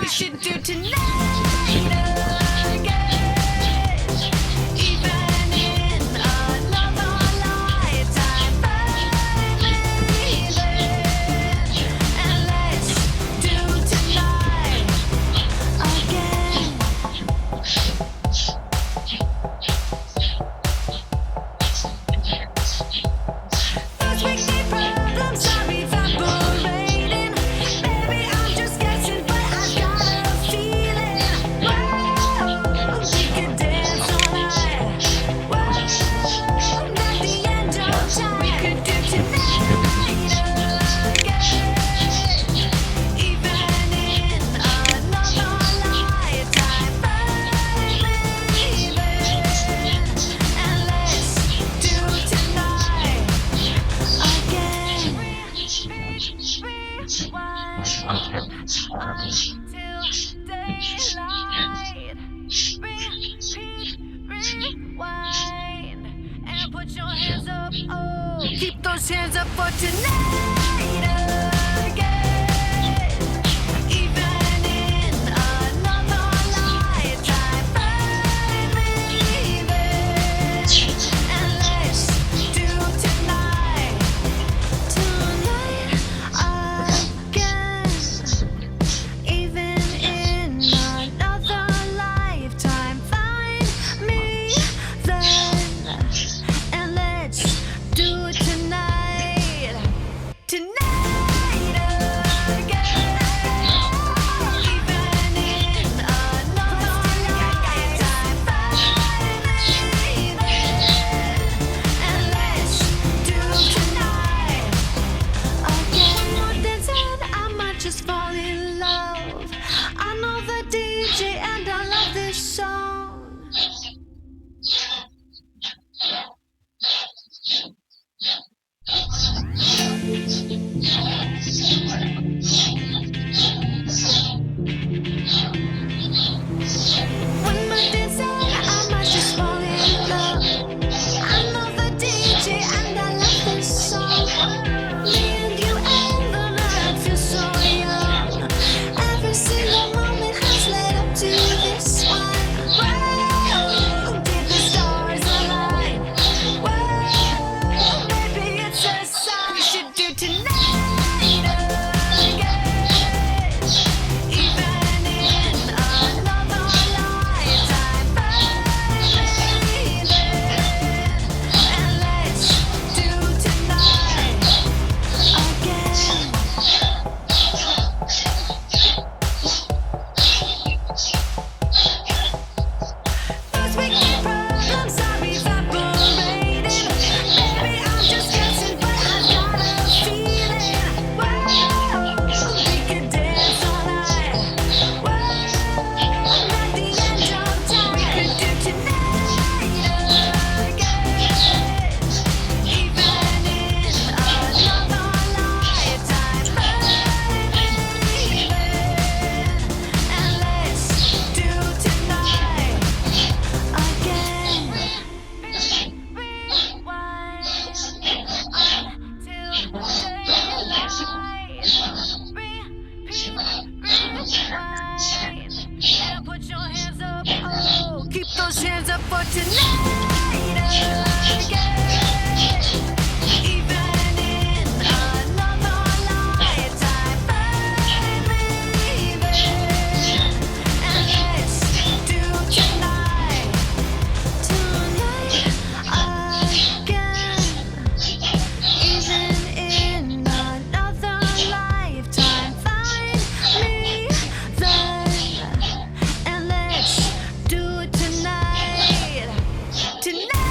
we should do tonight again. Even in another lifetime, baby. And let's do tonight again. Those wicked problems are evaporating. Baby, I'm just guessing, but I've got a feeling. Whoa, we could dance all night. Whoa, not the end of time. We could do tonight again. Even in another lifetime, baby. And let's do tonight again. Rewind until daylight. Rewind and put your hands up. Oh, keep those hands up for tonight again. Even in another lifetime, baby. And let's do tonight again. Even in another lifetime, find me then. And let's do it tonight. Tonight again. Even in another lifetime, baby. And let's do tonight again. More than said, I might just fall in love. I know the DJ and I love this song. When my dad said I might just fall in love, I know the DJ and I love this song. Me and you and the night feel so young. Every single moment has led up to this one. Whoa, did the stars align? Whoa, baby, it's a sign. We should do tonight again. Even in another lifetime, baby. And let's do tonight again. Those wicked problems are evaporating. Baby, I'm just guessing, but I've got a feeling. Whoa, we could dance all night. Whoa, not the end of time. We could do tonight again. Even in another lifetime, baby. And let's do tonight again. Rewind until daylight. Rewind and put your hands up. Oh, keep those hands up for tonight again. Even in another lifetime, baby. And let's do tonight again. Even in another lifetime, find me then. And let's do it tonight. Tonight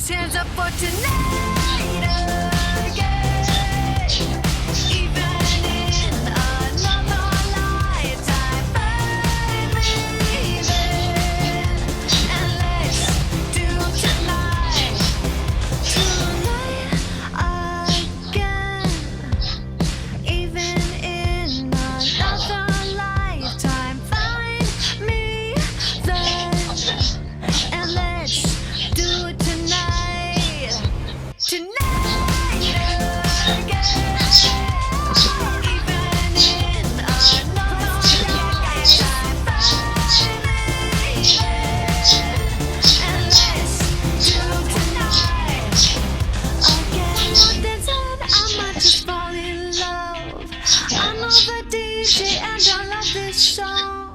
Hands up for tonight again. Even in another lifetime, baby. And let's do tonight again. Even in another lifetime, find me then. And let's do it tonight. Tonight again. Even in another lifetime, baby. And let's do tonight again. More than said, I might just fall in love. I know the DJ and I love this song.